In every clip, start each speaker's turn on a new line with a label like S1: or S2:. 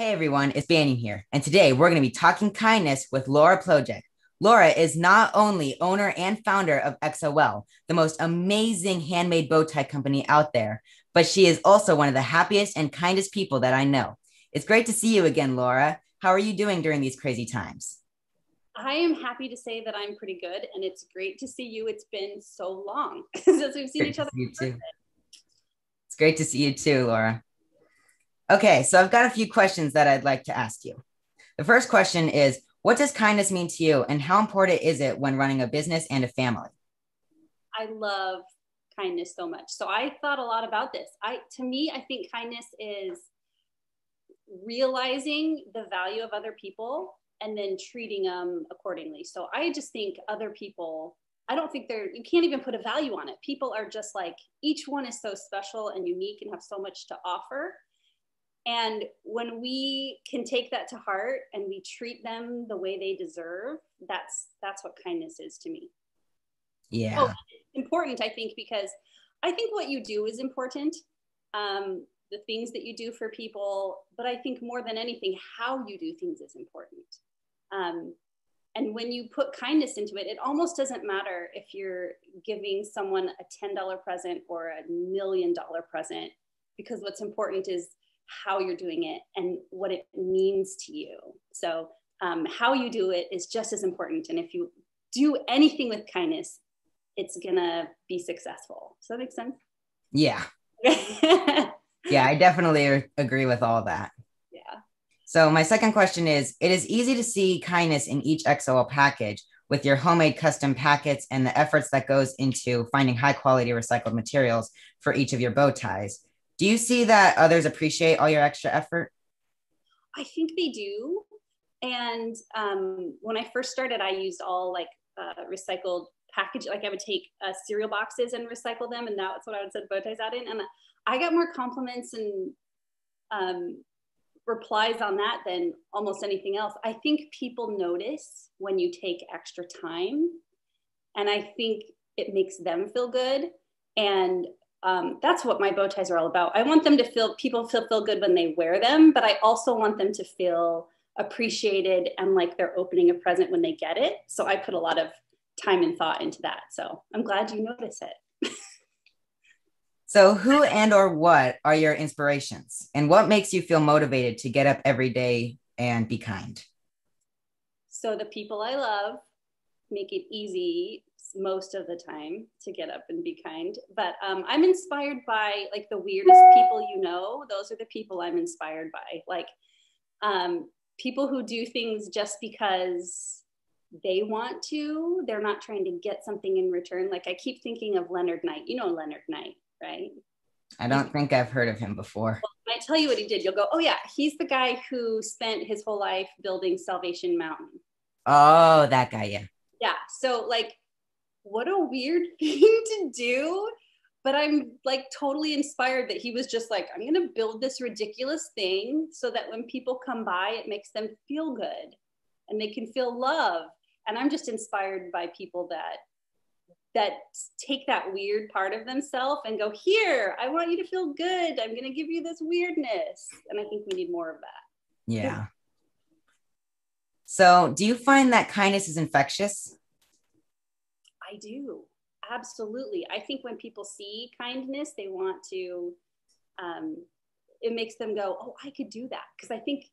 S1: Hey everyone, it's Banyan here, and today we're going to be talking kindness with Laura Plouzek. Laura is not only owner and founder of XOL, the most amazing handmade bow tie company out there, but she is also one of the happiest and kindest people that I know. It's great to see you again, Laura. How are you doing during these crazy times?
S2: I am happy to say that I'm pretty good, and it's great to see you. It's been so long since we've seen
S1: Great
S2: each
S1: to
S2: other.
S1: see you too. It's great to see you too, Laura. Okay, so I've got a few questions that I'd like to ask you. The first question is, what does kindness mean to you, and how important is it when running a business and a family?
S2: I love kindness so much. So I thought a lot about this. To me, I think kindness is realizing the value of other people and then treating them accordingly. So I just think other people, I don't think you can't even put a value on it. People are just like, each one is so special and unique and have so much to offer. And when we can take that to heart and we treat them the way they deserve, that's what kindness is to me. Oh,
S1: Yeah.
S2: important, I think, because I think what you do is important. The things that you do for people, but I think more than anything, how you do things is important. Um, and when you put kindness into it, it almost doesn't matter if you're giving someone a $10 present or $1 million present, because what's important is how you're doing it and what it means to you. So how you do it is just as important. And if you do anything with kindness, it's gonna be successful. Does that make sense?
S1: Yeah. Yeah, I definitely agree with all that.
S2: Yeah.
S1: So my second question is, it is easy to see kindness in each XOL package with your homemade custom packets and the efforts that goes into finding high quality recycled materials for each of your bow ties. Do you see that others appreciate all your extra effort?
S2: I think they do. And when I first started, I used all like recycled package. Like I would take cereal boxes and recycle them, and that's what I would set bow ties out in. And I got more compliments and replies on that than almost anything else. I think people notice when you take extra time, and I think it makes them feel good. And that's what my bow ties are all about. I want them to feel good when they wear them, but I also want them to feel appreciated and like they're opening a present when they get it. So I put a lot of time and thought into that. So I'm glad you notice it.
S1: So who and or what are your inspirations and what makes you feel motivated to get up every day and be kind?
S2: So the people I love make it easy most of the time to get up and be kind. But I'm inspired by like the weirdest people you know. Those are the people I'm inspired by. Like people who do things just because they want to. They're not trying to get something in return. Like I keep thinking of Leonard Knight. You know Leonard Knight, right?
S1: I don't think I've heard of him before.
S2: Well, when I tell you what he did, you'll go, oh yeah, he's the guy who spent his whole life building Salvation Mountain.
S1: Oh, that guy, yeah.
S2: Yeah. So like, what a weird thing to do. But I'm like totally inspired that he was just like, I'm going to build this ridiculous thing so that when people come by, it makes them feel good and they can feel love. And I'm just inspired by people that take that weird part of themselves and go, here, I want you to feel good. I'm going to give you this weirdness. And I think we need more of that.
S1: Yeah. So do you find that kindness is infectious?
S2: I do. Absolutely. I think when people see kindness, they want to, it makes them go, oh, I could do that. Because I think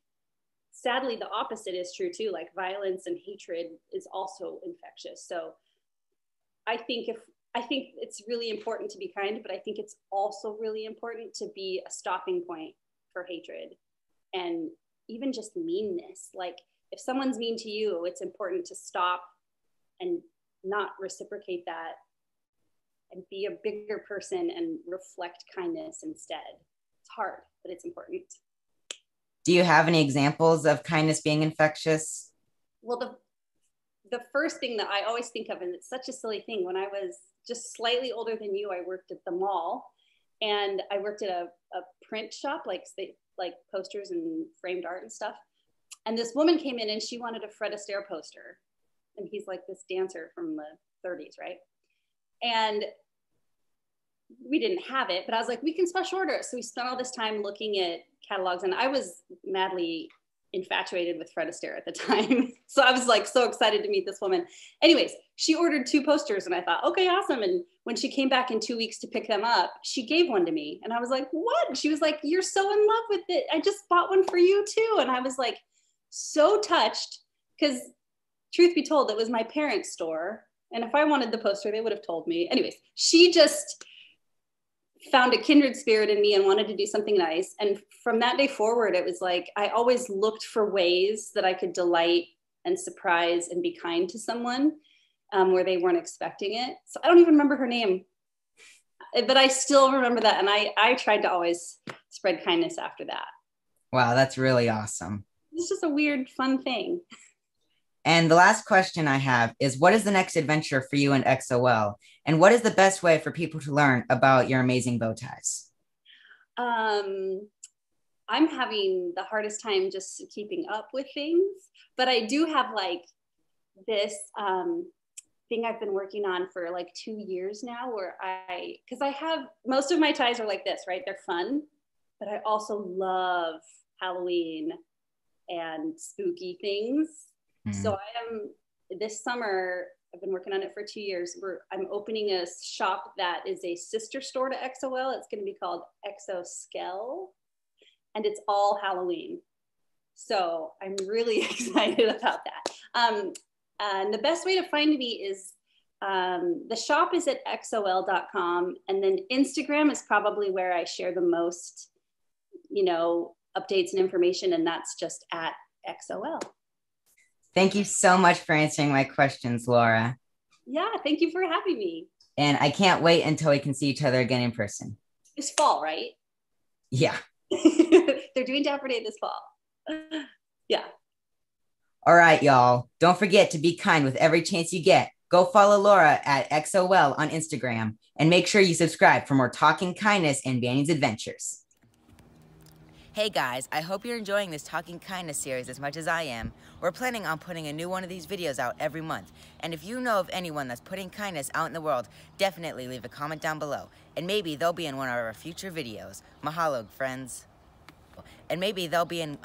S2: sadly, the opposite is true too. Like violence and hatred is also infectious. So I think it's really important to be kind, but I think it's also really important to be a stopping point for hatred and even just meanness. Like if someone's mean to you, it's important to stop and not reciprocate that and be a bigger person and reflect kindness instead. It's hard, but it's important.
S1: Do you have any examples of kindness being infectious?
S2: Well, the first thing that I always think of, and it's such a silly thing, when I was just slightly older than you, I worked at the mall and I worked at a print shop, like posters and framed art and stuff. And this woman came in and she wanted a Fred Astaire poster. And he's like this dancer from the 30s, right? And we didn't have it, but I was like, we can special order it. So we spent all this time looking at catalogs, and I was madly infatuated with Fred Astaire at the time. So I was like so excited to meet this woman. Anyways, she ordered 2 posters and I thought, okay, awesome. And when she came back in 2 weeks to pick them up, she gave one to me. And I was like, what? She was like, you're so in love with it. I just bought one for you too. And I was like, so touched, because truth be told, it was my parents' store. And if I wanted the poster, they would have told me. Anyways, she just found a kindred spirit in me and wanted to do something nice. And from that day forward, it was like I always looked for ways that I could delight and surprise and be kind to someone where they weren't expecting it. So I don't even remember her name, but I still remember that. And I tried to always spread kindness after that.
S1: Wow, that's really awesome.
S2: It's just a weird, fun thing.
S1: And the last question I have is, what is the next adventure for you and XOL? And what is the best way for people to learn about your amazing bow ties?
S2: I'm having the hardest time just keeping up with things, but I do have like this thing I've been working on for like 2 years now, where because I have, most of my ties are like this, right? They're fun, but I also love Halloween and spooky things. So this summer, I've been working on it for 2 years. I'm opening a shop that is a sister store to XOL. It's going to be called XOSKEL, and it's all Halloween. So I'm really excited about that. And the best way to find me is the shop is at xol.com, and then Instagram is probably where I share the most, updates and information, and that's just at XOL.
S1: Thank you so much for answering my questions, Laura.
S2: Yeah, thank you for having me.
S1: And I can't wait until we can see each other again in person.
S2: It's fall, right?
S1: Yeah.
S2: They're doing Dapper Day this fall. Yeah.
S1: All right, y'all. Don't forget to be kind with every chance you get. Go follow Laura at XOL on Instagram, and make sure you subscribe for more talking kindness and Banny's adventures. Hey guys, I hope you're enjoying this Talking Kindness series as much as I am. We're planning on putting a new one of these videos out every month. And if you know of anyone that's putting kindness out in the world, definitely leave a comment down below. And maybe they'll be in one of our future videos. Mahalo, friends. And maybe they'll be in...